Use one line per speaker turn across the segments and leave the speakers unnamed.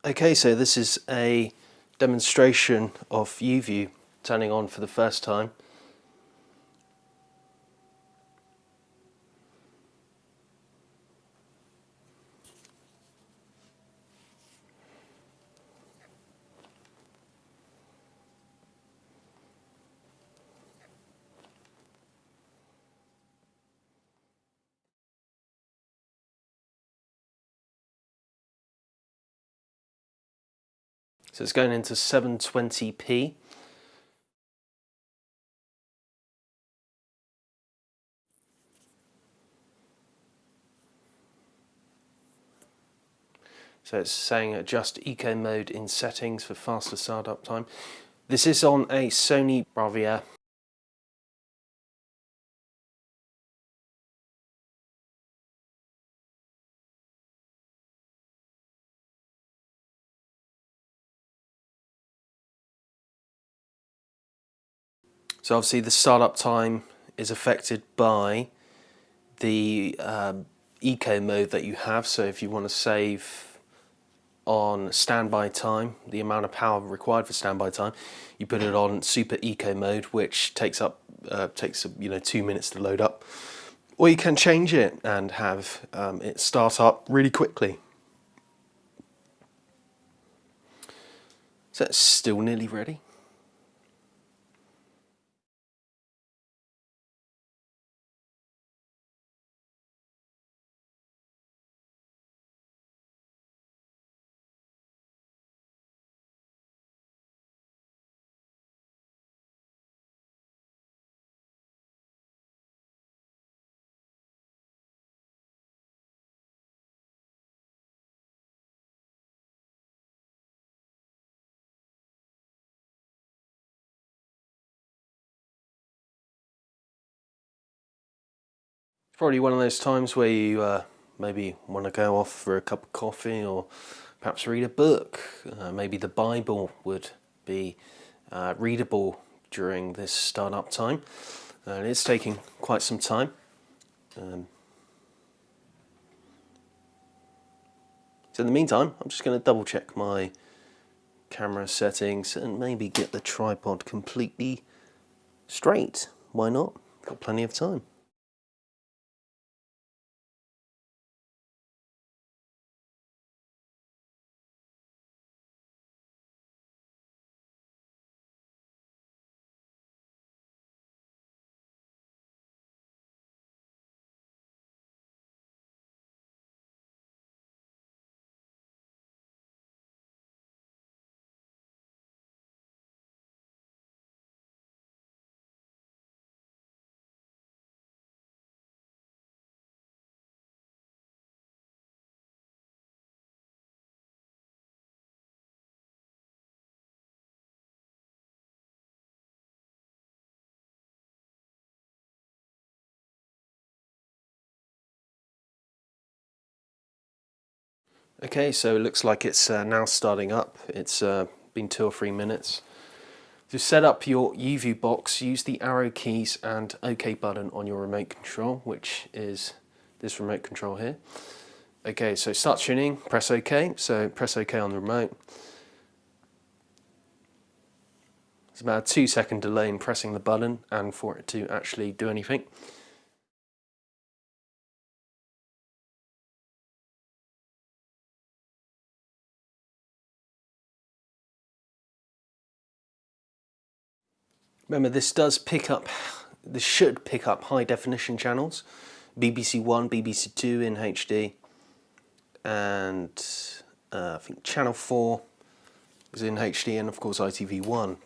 Okay, so this is a demonstration of YouView turning on for the first time. So it's going into 720p. So it's saying adjust eco mode in settings for faster startup time. This is on a Sony Bravia. So obviously the startup time is affected by the eco mode that you have. So if you want to save on standby time, the amount of power required for standby time, you put it on super eco mode, which takes 2 minutes to load up. Or you can change it and have it start up really quickly. So it's still nearly ready. Probably one of those times where you maybe want to go off for a cup of coffee or perhaps read a book. Maybe the Bible would be readable during this startup time. And it's taking quite some time. So in the meantime, I'm just going to double check my camera settings and maybe get the tripod completely straight. Why not? Got plenty of time. Okay, so it looks like it's now starting up. It's been 2 or 3 minutes. To set up your YouView box, use the arrow keys and OK button on your remote control, which is this remote control here. Okay, so start tuning, press OK. So press OK on the remote. It's about a 2-second delay in pressing the button and for it to actually do anything. Remember, this should pick up high definition channels, BBC One, BBC Two in HD, and I think Channel 4 is in HD, and of course ITV1.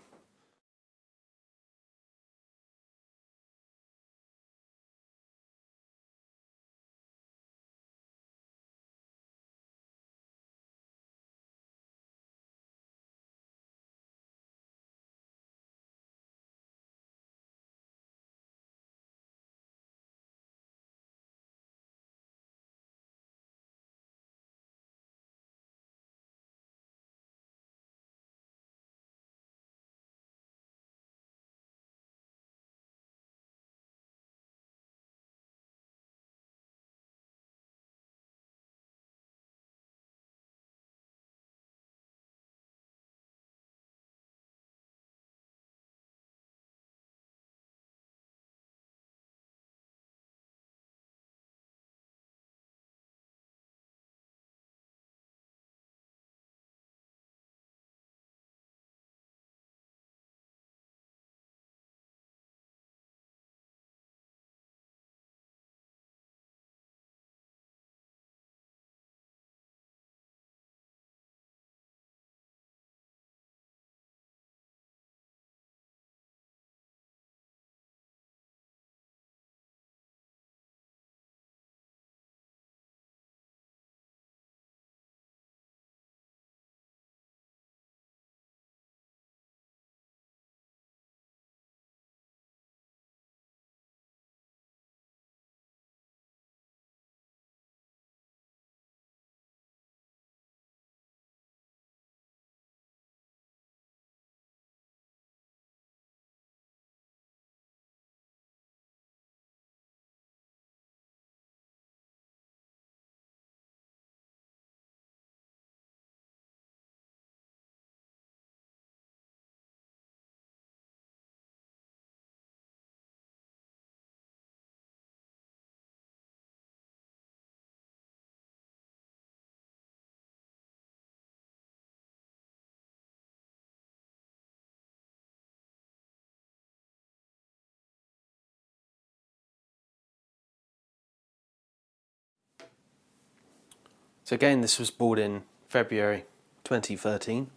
So again, this was bought in February 2013.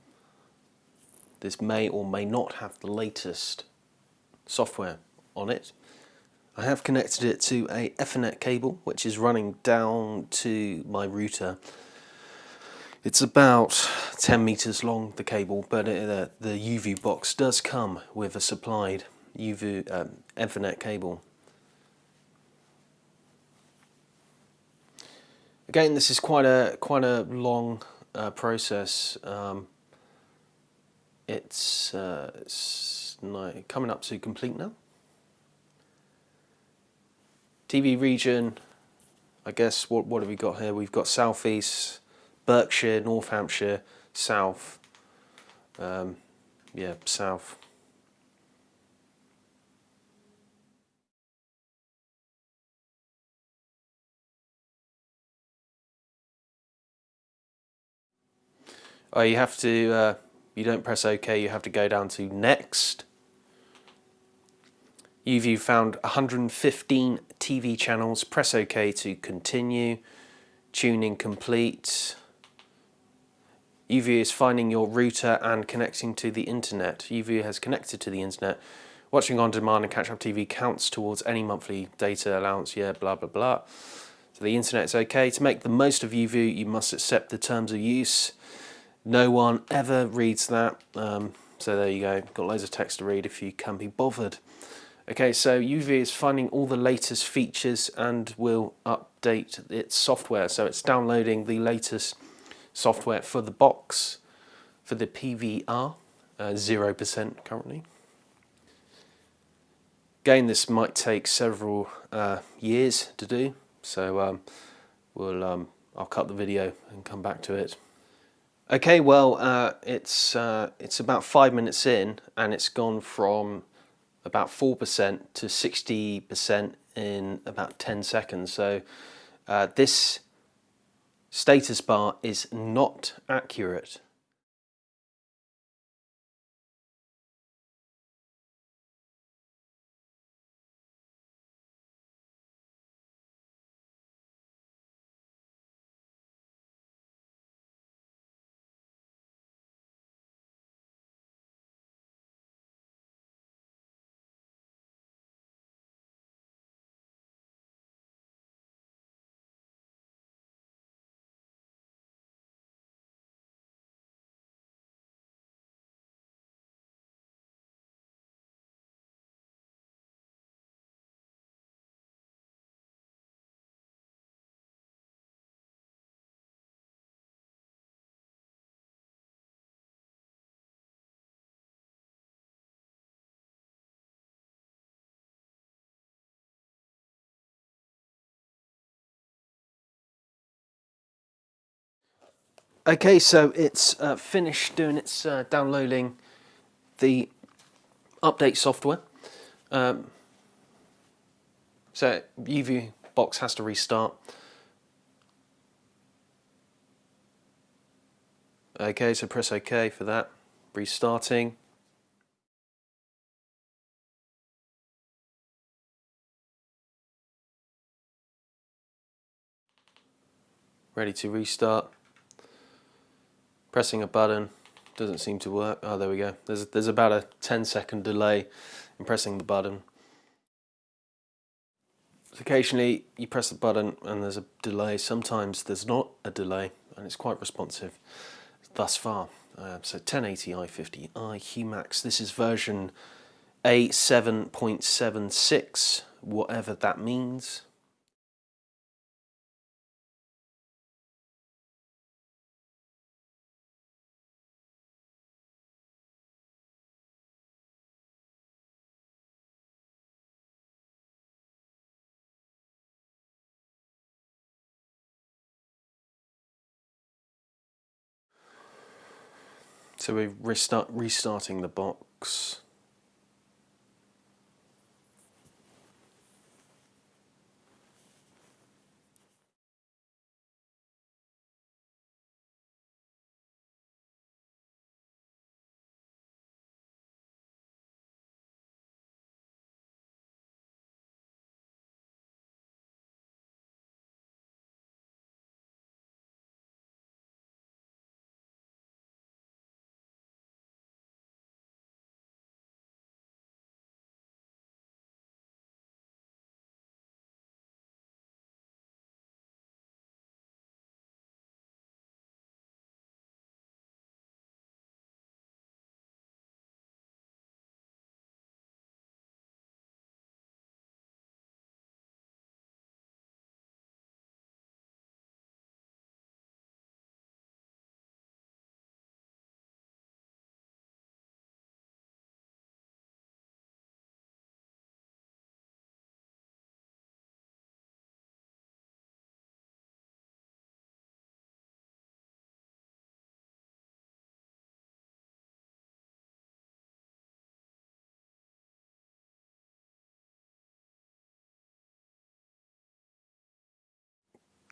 This may or may not have the latest software on it. I have connected it to a Ethernet cable which is running down to my router. It's about 10 meters long, the cable, but the YouView Box does come with a supplied YouView Ethernet cable. Again, this is quite a long process. It's coming up to complete now. TV region, I guess, what have we got here? We've got Southeast, Berkshire, North Hampshire, South. Yeah, South. Oh, you have to, you don't press OK, you have to go down to Next. YouView found 115 TV channels. Press OK to continue. Tuning complete. YouView is finding your router and connecting to the internet. YouView has connected to the internet. Watching on demand and catch-up TV counts towards any monthly data allowance. Yeah, blah blah blah. So the internet is okay. To make the most of YouView, you must accept the terms of use. No one ever reads that. So there you go. Got loads of text to read if you can be bothered. Okay, so YouView is finding all the latest features and will update its software. So it's downloading the latest software for the box, for the PVR, 0% currently. Again, this might take several years to do, so I'll cut the video and come back to it. Okay, well, it's about 5 minutes in, and it's gone from about 4% to 60% in about 10 seconds. So this status bar is not accurate. Okay, so it's finished doing its downloading the update software. So YouView Box has to restart. Okay, so press OK for that. Restarting. Ready to restart. Pressing a button doesn't seem to work. Oh, there we go. There's about a 10-second delay in pressing the button. So occasionally you press the button and there's a delay. Sometimes there's not a delay and it's quite responsive thus far. So 1080i50i Humax. This is version A7.76, whatever that means. So we're restarting the box.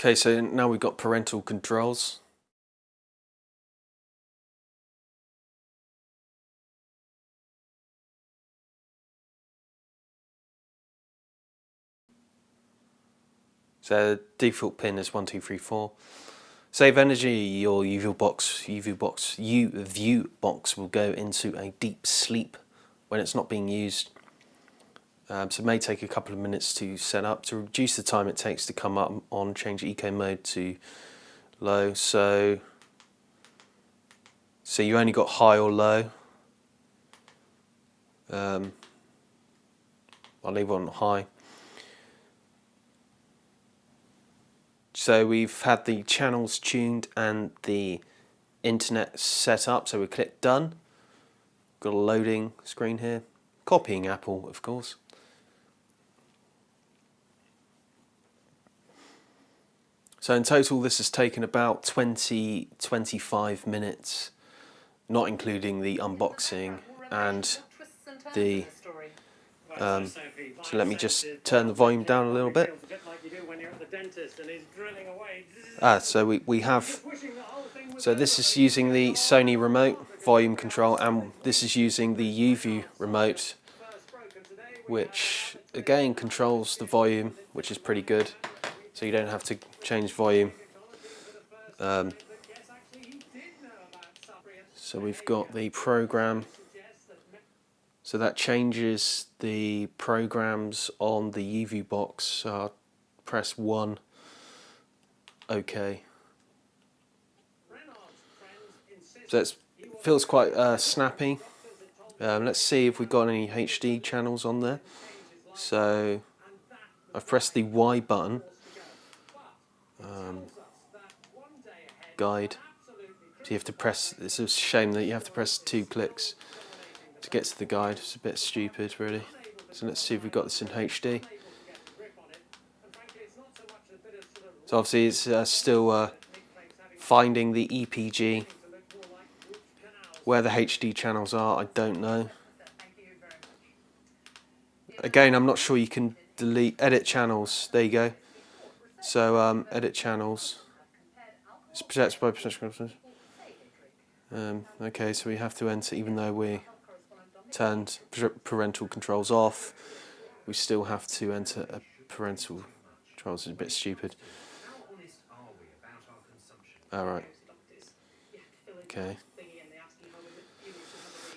Okay, so now we've got parental controls. So default pin is 1234. Save energy. Your YouView box will go into a deep sleep when it's not being used. So it may take a couple of minutes to set up. To reduce the time it takes to come up on, change eco mode to low. So you only got high or low. I'll leave it on high. So we've had the channels tuned and the internet set up, so we click done. Got a loading screen here. Copying Apple, of course. So in total this has taken about 20-25 minutes, not including the unboxing and the so let me just turn the volume down a little bit. So we have, so this is using the Sony remote volume control, and this is using the YouView remote, which again controls the volume, which is pretty good, so you don't have to change volume. So we've got the program, so that changes the programs on the YouView box. Press 1, OK. So it feels quite snappy. Let's see if we've got any HD channels on there. So I've pressed the Y button. Guide. So you have to press, it's a shame that you have to press 2 clicks to get to the guide. It's a bit stupid really. So let's see if we've got this in HD. So obviously it's still finding the EPG. Where the HD channels are, I don't know. Again, I'm not sure you can delete, edit channels. There you go. So edit channels. It's protected by protection. Okay, so we have to enter, even though we turned parental controls off, we still have to enter a parental controls. It's a bit stupid. Alright. Okay.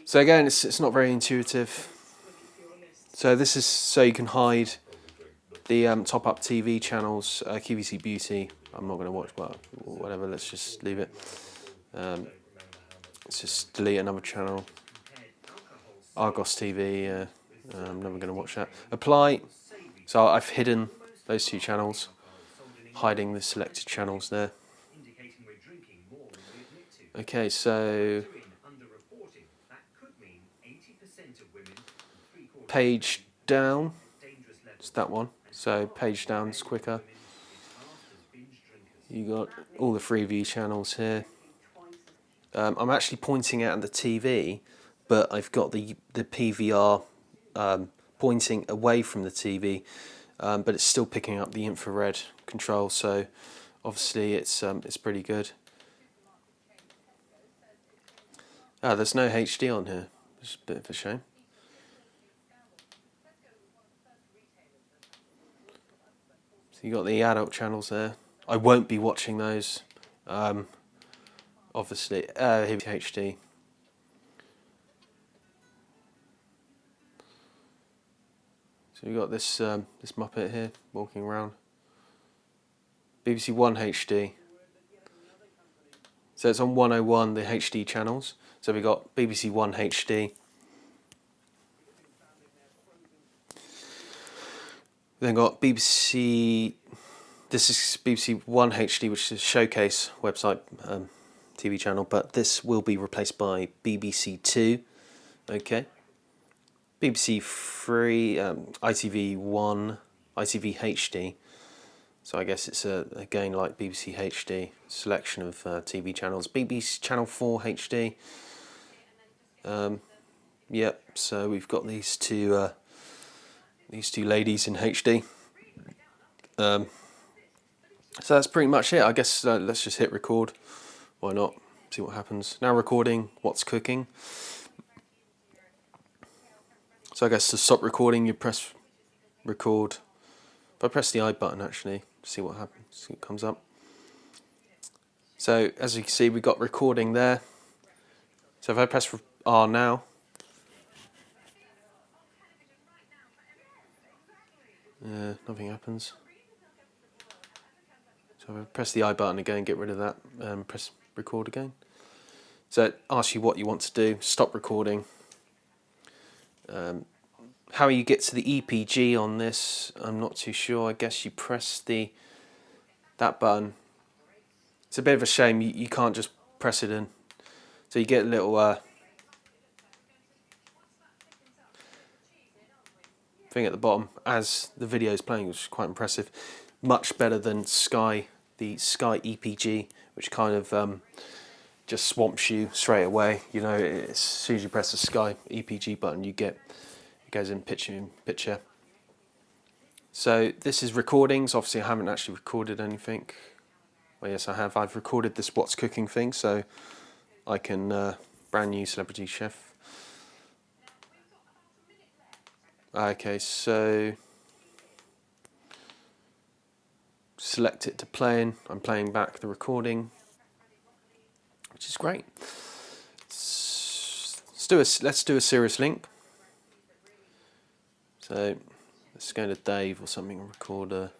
So again, it's not very intuitive. So this is so you can hide the top-up TV channels, QVC Beauty. I'm not going to watch, but whatever. Let's just leave it. Let's just delete another channel. Argos TV. I'm never going to watch that. Apply. So I've hidden those 2 channels, hiding the selected channels there. Okay, so page down, it's that one, so page down is quicker. You got all the Freeview channels here. I'm actually pointing out at the TV, but I've got the PVR pointing away from the TV, but it's still picking up the infrared control, so obviously it's pretty good. There's no HD on here, it's a bit of a shame. So you got the adult channels there. I won't be watching those, obviously. Here HD. So you got this this Muppet here walking around. BBC One HD. So it's on 101, the HD channels. So we got BBC One HD. Then got BBC. This is BBC One HD, which is a Showcase website TV channel, but this will be replaced by BBC Two. Okay. BBC Three, ITV One, ITV HD. So I guess it's again like BBC HD, selection of TV channels. BBC Channel 4 HD. Yep. So we've got these two ladies in HD. So that's pretty much it. I guess let's just hit record. Why not? See what happens. Now recording, what's cooking. So I guess to stop recording, you press record. If I press the I button, actually, see what happens, see what comes up. So as you can see, we've got recording there. So if I press R now, nothing happens. So if I press the I button again, get rid of that, press record again. So it asks you what you want to do, stop recording. How you get to the EPG on this, I'm not too sure. I guess you press that button. It's a bit of a shame you can't just press it in. So you get a little thing at the bottom as the video is playing, which is quite impressive. Much better than the Sky EPG, which kind of just swamps you straight away. You know, as soon as you press the Sky EPG button, it goes in picture. So this is recordings. Obviously, I haven't actually recorded anything. Well, yes, I have. I've recorded this what's cooking thing, so I can brand new celebrity chef. Okay, so select it to playing. I'm playing back the recording, which is great. Let's do a serious link. So let's go to Dave or something and record a.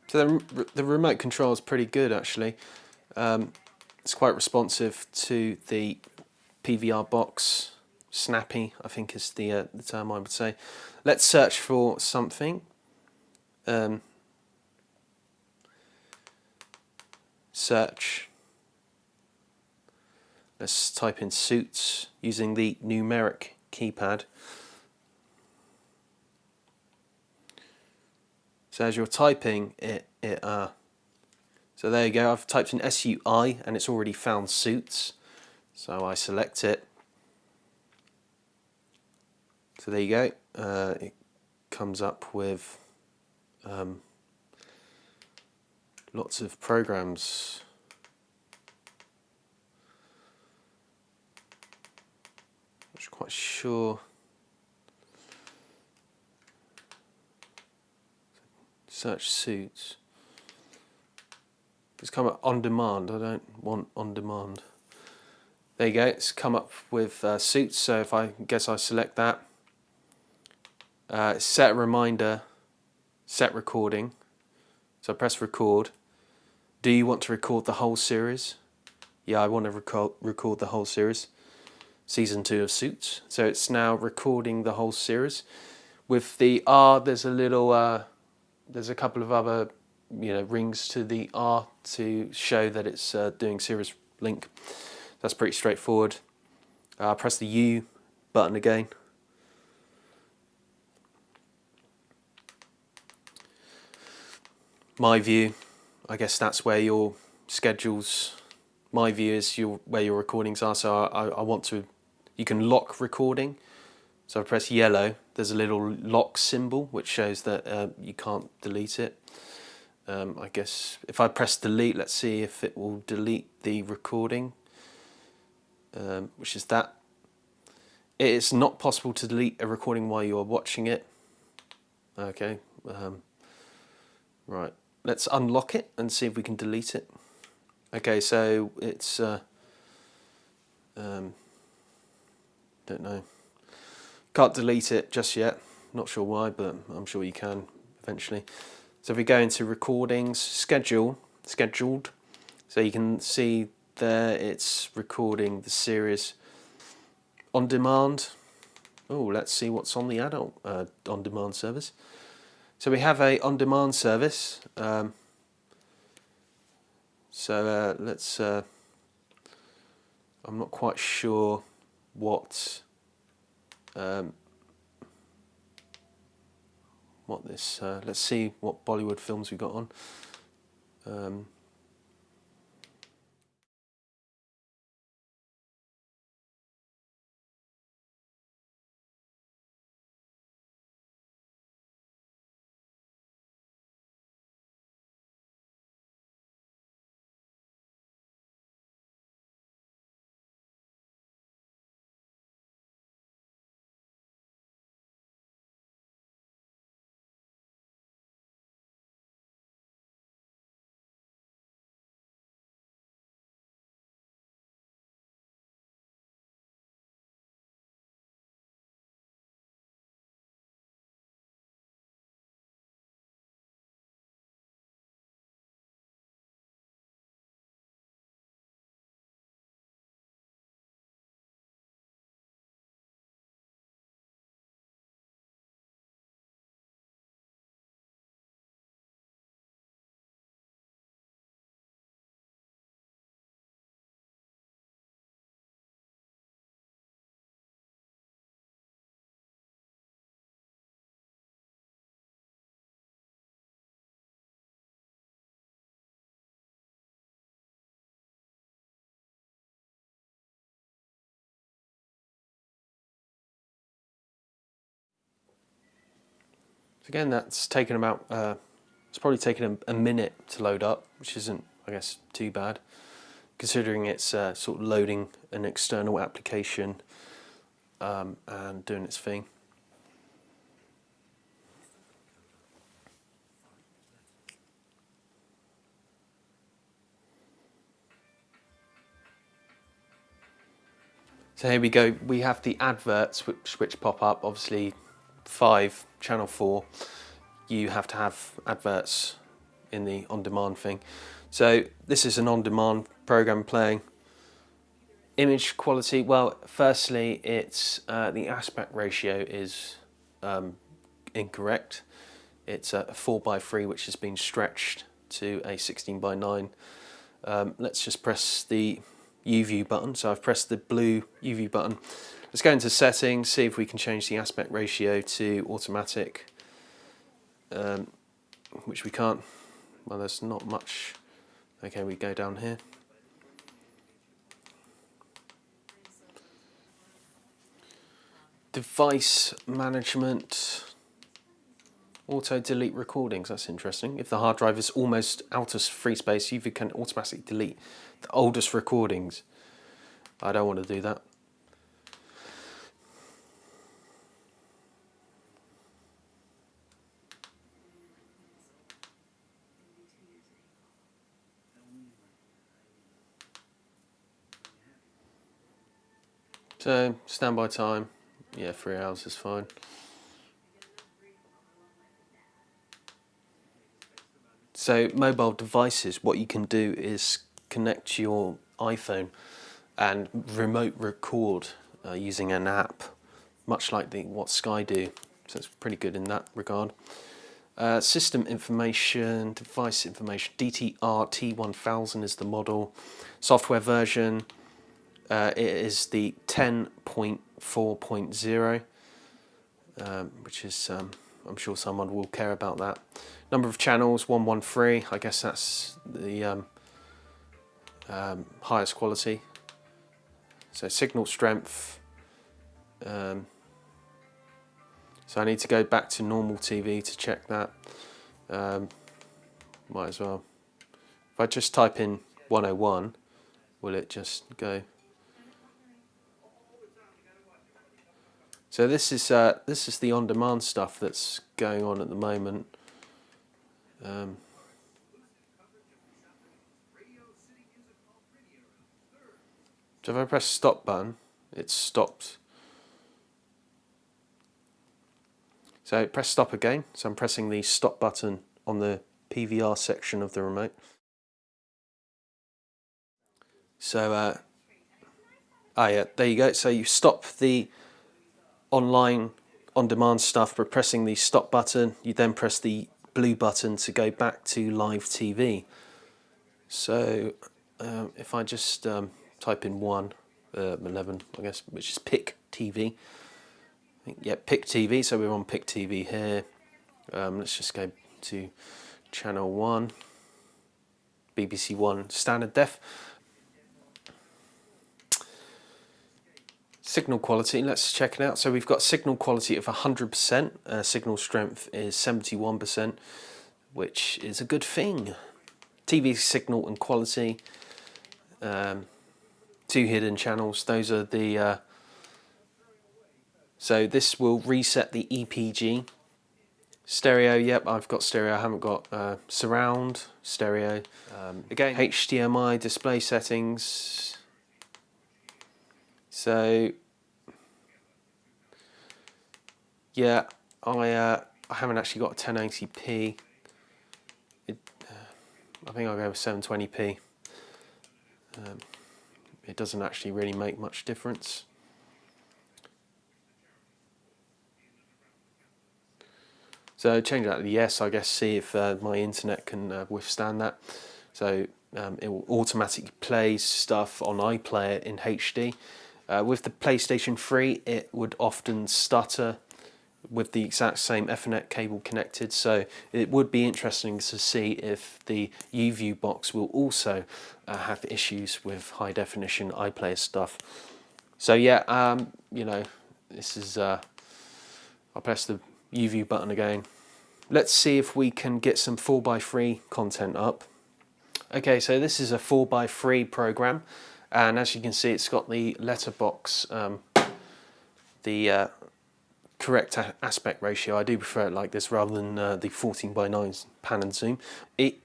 So the remote control is pretty good actually. It's quite responsive to the PVR box. Snappy, I think is the term I would say. Let's search for something. Search. Let's type in suits using the numeric keypad. So as you're typing, so there you go, I've typed in SUI and it's already found suits. So I select it. So there you go, it comes up with lots of programs. I'm not quite sure. Search suits. It's come up on demand. I don't want on demand. There you go. It's come up with suits. So if I select that, set a reminder, set recording. So I press record. Do you want to record the whole series? Yeah, I want to record the whole series. Season 2 of Suits. So it's now recording the whole series. With the R, there's a little. There's a couple of other, rings to the R to show that it's doing series link. That's pretty straightforward. Press the U button again. My view, I guess that's where your schedules. My view is where your recordings are. So I want to. You can lock recording. So I press yellow, there's a little lock symbol which shows that you can't delete it. I guess if I press delete, let's see if it will delete the recording, which is that. It is not possible to delete a recording while you are watching it. Okay, right, let's unlock it and see if we can delete it. Okay, so it's, don't know. Can't delete it just yet, not sure why, but I'm sure you can eventually. So if we go into recordings, scheduled, so you can see there it's recording the series on demand. Oh, let's see what's on the adult on demand service. So we have a on demand service. Let's. I'm not quite sure what this. Let's see what Bollywood films we got on. Again, that's taken about, it's probably taken a minute to load up, which isn't, I guess, too bad, considering it's sort of loading an external application and doing its thing. So here we go, we have the adverts which pop up. Obviously 5, channel 4, you have to have adverts in the on-demand thing. So this is an on-demand program playing. Image quality, well, firstly it's the aspect ratio is incorrect. It's a 4:3 which has been stretched to a 16:9. Let's just press the YouView button. So I've pressed the blue YouView button. Let's go into settings, see if we can change the aspect ratio to automatic, which we can't. Well, there's not much. Okay, we go down here. Device management, auto delete recordings, that's interesting. If the hard drive is almost out of free space, YouView can automatically delete the oldest recordings. I don't want to do that. So, standby time, yeah, 3 hours is fine. So, mobile devices, what you can do is connect your iPhone and remote record using an app, much like what Sky do. So it's pretty good in that regard. System information, device information, DTR-T1000 is the model. Software version, it is the 10.4.0, which is, I'm sure someone will care about that. Number of channels, 113, I guess that's the highest quality. So signal strength, so I need to go back to normal TV to check that. Might as well. If I just type in 101, will it just go? So this is the on-demand stuff that's going on at the moment. So if I press stop button, it stops. So press stop again. So I'm pressing the stop button on the PVR section of the remote. So yeah, there you go. So you stop the online on-demand stuff by pressing the stop button. You then press the blue button to go back to live TV. So if I just type in 11, I guess, which is pick TV. Yeah, pick TV. So we're on pick TV here. Let's just go to channel 1, BBC One standard def. Signal quality, let's check it out. So we've got signal quality of 100%, signal strength is 71%, which is a good thing. TV signal and quality, 2 hidden channels, those are the, so this will reset the EPG. Stereo, yep, I've got stereo, I haven't got surround, stereo. Again, HDMI display settings. So yeah, I haven't actually got a 1080p. I think I'll go with 720p. It doesn't actually really make much difference. So change that to yes, I guess, see if my internet can withstand that. So it will automatically play stuff on iPlayer in HD. With the PlayStation 3, it would often stutter with the exact same Ethernet cable connected, so it would be interesting to see if the YouView Box will also have issues with high definition iPlayer stuff. So yeah, you know, this is, I'll press the YouView button again. Let's see if we can get some 4x3 content up. Okay, so this is a 4x3 program, and as you can see, it's got the letterbox, the correct aspect ratio. I do prefer it like this rather than the 14:9 pan and zoom. It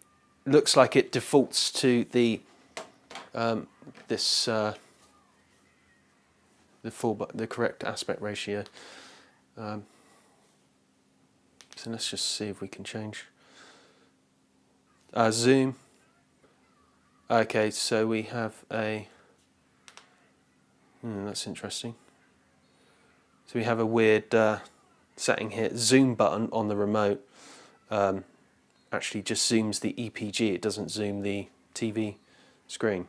looks like it defaults to the the correct aspect ratio. So let's just see if we can change zoom. Okay, so we have a that's interesting. So we have a weird setting here. Zoom button on the remote actually just zooms the EPG. It doesn't zoom the TV screen.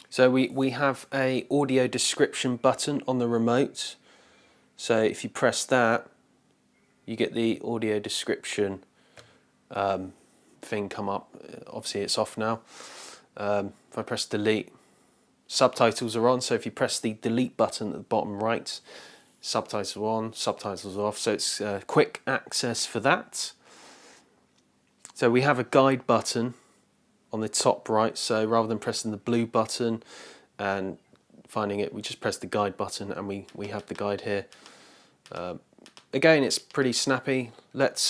So we have a audio description button on the remote. So if you press that, you get the audio description thing come up. Obviously it's off now. If I press delete, subtitles are on. So if you press the delete button at the bottom right, subtitles are on, subtitles are off. So it's quick access for that. So we have a guide button on the top right, so rather than pressing the blue button and finding it, we just press the guide button and we have the guide here. Again, it's pretty snappy. Let's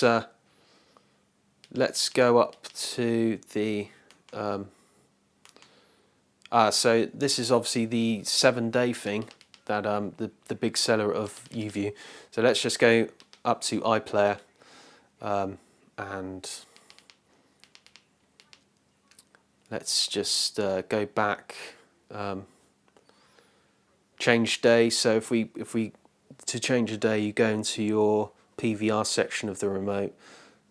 go up to the so this is obviously the 7-day thing that the big seller of YouView. So let's just go up to iPlayer and let's just go back, change day. So if we to change a day, you go into your PVR section of the remote.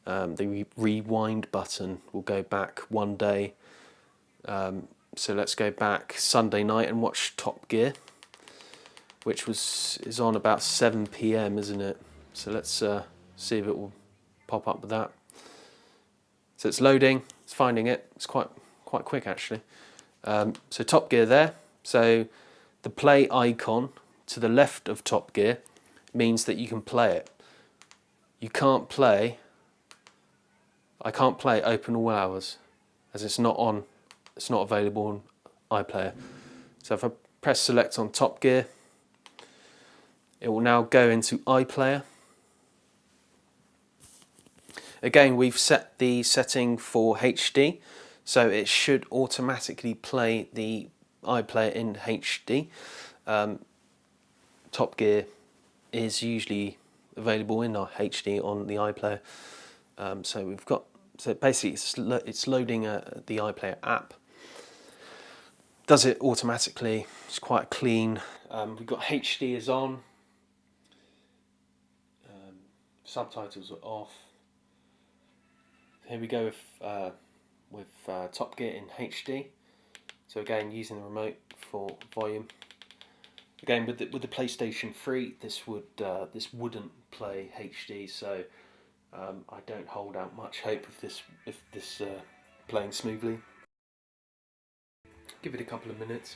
The rewind button will go back 1 day. So let's go back Sunday night and watch Top Gear, which is on about 7 PM, isn't it? So let's see if it will pop up with that. So it's loading, it's finding it. It's quite quick actually. So Top Gear there. So the play icon to the left of Top Gear means that you can play it. You can't play. I can't play Open All Hours as it's not on. It's not available on iPlayer. So if I press select on Top Gear, it will now go into iPlayer. Again, we've set the setting for HD, so it should automatically play the iPlayer in HD. Top Gear is usually available in our HD on the iPlayer. So basically it's loading the iPlayer app. Does it automatically. It's quite clean. We've got HD is on. Subtitles are off. Here we go with Top Gear in HD. So again, using the remote for volume. Again, with the PlayStation 3, this wouldn't play HD. So I don't hold out much hope if this playing smoothly. Give it a couple of minutes.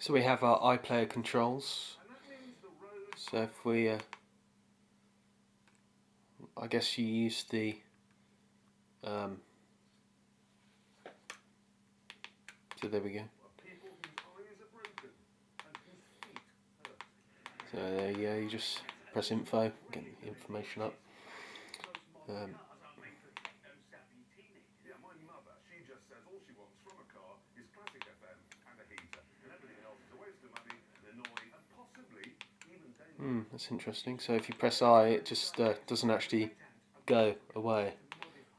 So we have our iPlayer controls. So if we, I guess you use the so there we go. So there you go, you just press info, get the information up. That's interesting. So if you press I, it just doesn't actually go away.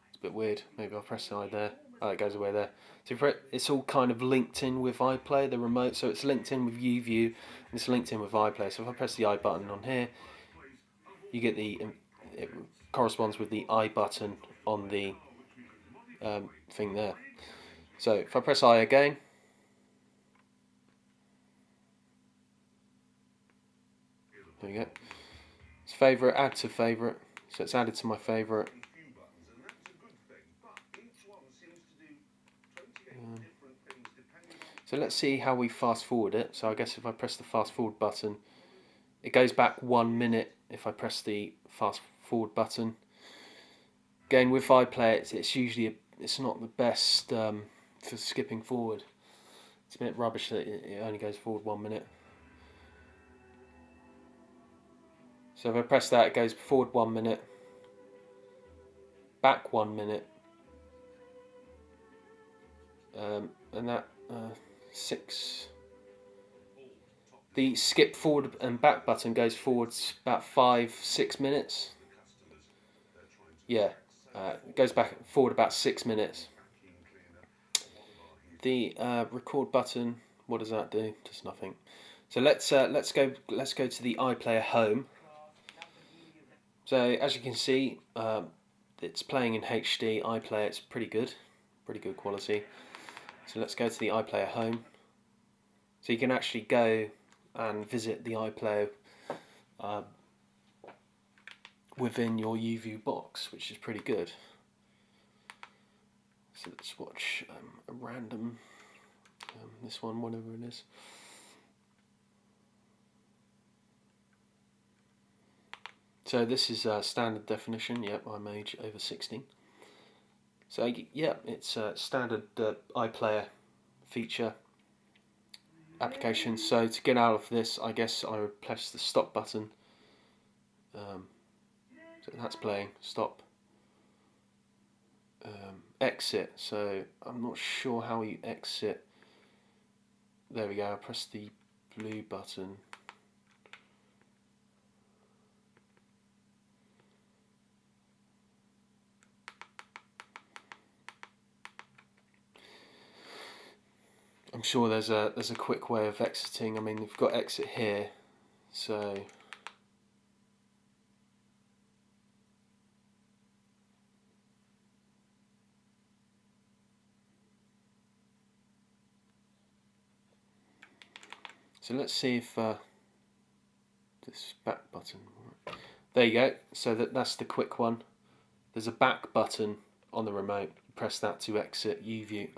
It's a bit weird. Maybe I'll press I there. Oh, it goes away there. So it's all kind of linked in with iPlayer, the remote. So it's linked in with YouView, and it's linked in with iPlayer. So if I press the I button on here, you get it corresponds with the I button on the thing there. So if I press I again, there we go. It's favourite, add to favourite. So it's added to my favourite. So let's see how we fast forward it. So I guess if I press the fast forward button, it goes back 1 minute if I press the fast forward button. Again, with iPlayer, it's usually it's not the best for skipping forward. It's a bit rubbish that it only goes forward 1 minute. So if I press that, it goes forward 1 minute, back 1 minute, and that 6. The skip forward and back button goes forwards about 5-6 minutes. Yeah, it goes back forward about 6 minutes. The record button, what does that do? Does nothing. So let's go to the iPlayer home. So as you can see, it's playing in HD. iPlayer, it's pretty good quality. So let's go to the iPlayer home. So you can actually go and visit the iPlayer within your YouView box, which is pretty good. So let's watch a random, this one, whatever it is. So this is standard definition. Yep, I'm age over 16. So yeah, it's a standard iPlayer feature application. So to get out of this, I guess I would press the stop button. So that's playing. Stop. Exit. So I'm not sure how you exit. There we go. I press the blue button. I'm sure there's a quick way of exiting. I mean, we've got exit here, so let's see if this back button. There you go. So that's the quick one. There's a back button on the remote. Press that to exit YouView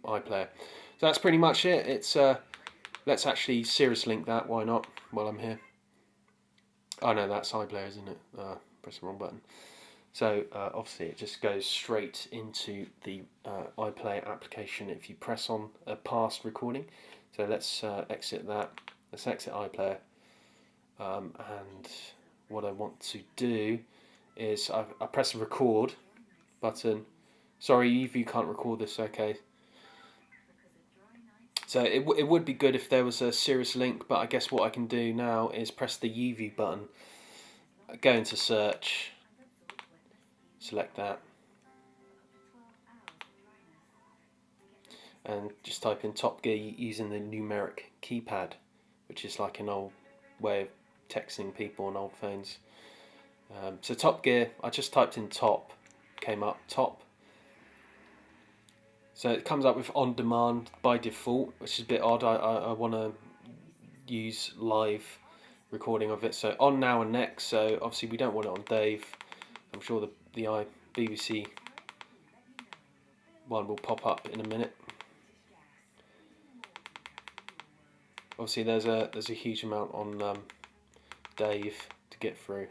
iPlayer. So that's pretty much it. It's let's actually Cirrus link that. Why not? While I'm here. Oh no, that's iPlayer, isn't it? Press the wrong button. So obviously it just goes straight into the iPlayer application if you press on a past recording. So let's exit that. Let's exit iPlayer. And what I want to do is I press the record button. Sorry, YouView can't record this. Okay. So it would be good if there was a Cirrus link, but I guess what I can do now is press the YouView button, go into search, select that, and just type in Top Gear using the numeric keypad, which is like an old way of texting people on old phones. So Top Gear, I just typed in top, came up top. So it comes up with on demand by default, which is a bit odd. I want to use live recording of it. So on now and next. So obviously we don't want it on Dave. I'm sure the BBC one will pop up in a minute. Obviously there's a huge amount on Dave to get through.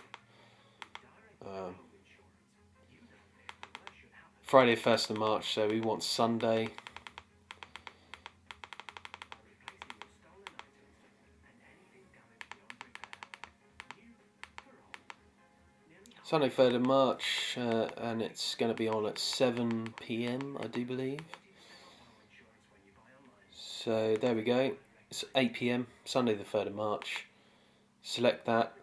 Friday 1st of March, so we want Sunday. Sunday 3rd of March, and it's going to be on at 7 PM, I do believe. So there we go. It's 8 PM, Sunday the 3rd of March. Select that.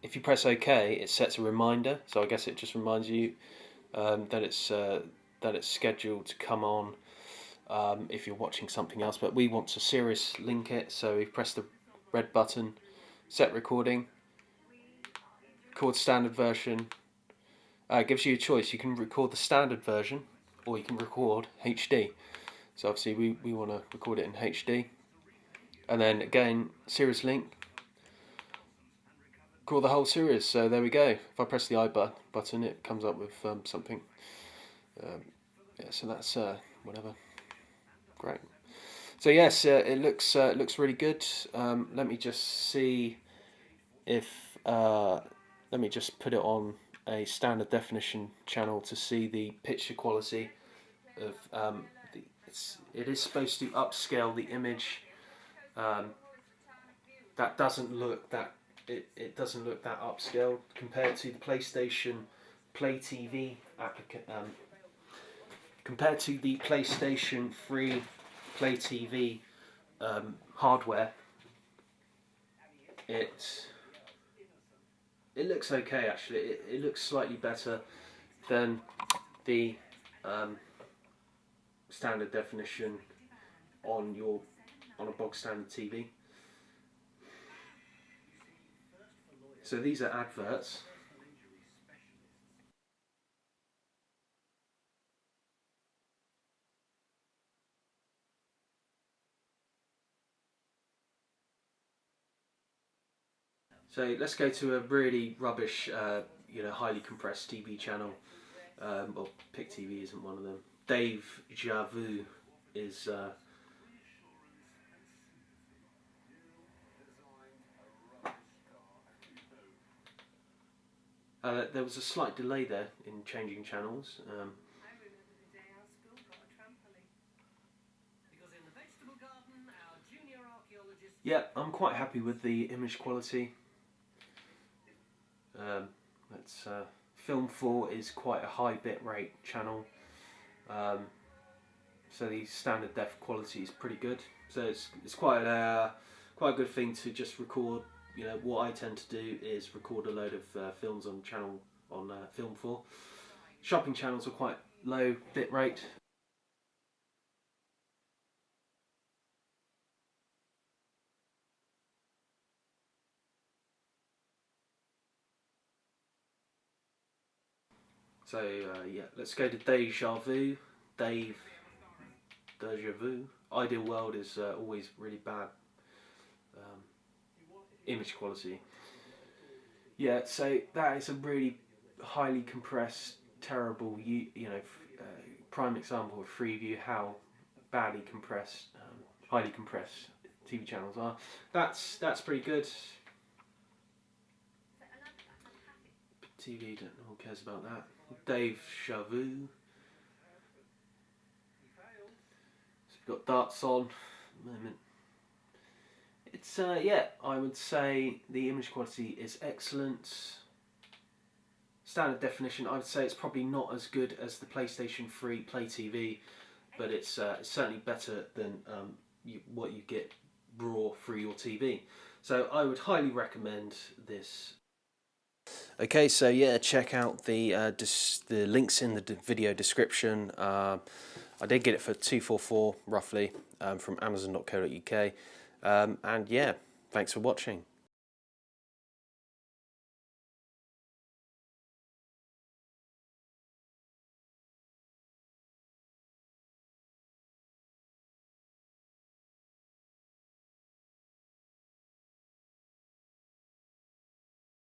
If you press OK, it sets a reminder, so I guess it just reminds you that it's that it's scheduled to come on if you're watching something else, but we want to Sirius link it, so we press the red button, set recording, record standard version. It gives you a choice. You can record the standard version or you can record HD. So obviously we want to record it in HD. And then again, Sirius link, record the whole series. So there we go. If I press the I button, it comes up with something. Yeah, so that's whatever. Great. So yes, it looks really good. Let me just see if let me just put it on a standard definition channel to see the picture quality of it is supposed to upscale the image. That doesn't look that it doesn't look that upscaled compared to the PlayStation Play TV compared to the PlayStation 3 Play TV hardware. It looks okay actually. It looks slightly better than the standard definition on a bog standard TV. So these are adverts. So let's go to a really rubbish, highly compressed TV channel. Well, Pick TV isn't one of them. Deja Vu is. There was a slight delay there in changing channels. Yeah, I'm quite happy with the image quality. Film 4 is quite a high bitrate channel, so the standard def quality is pretty good. So it's quite a good thing to just record. You know, what I tend to do is record a load of films on Film 4. Shopping channels are quite low bitrate. So yeah, let's go to Deja Vu. Deja Vu. Ideal World is always really bad image quality. Yeah, so that is a really highly compressed, terrible, prime example of Freeview how badly compressed, highly compressed TV channels are. That's pretty good. TV, no one cares about that. Deja Vu. So we've got darts on at the moment. It's yeah, I would say the image quality is excellent. Standard definition, I would say it's probably not as good as the PlayStation 3 Play TV, but it's certainly better than what you get raw through your TV. So I would highly recommend this. Okay, so yeah, check out the links in the video description. I did get it for $244 roughly from Amazon.co.uk, and yeah, thanks for watching.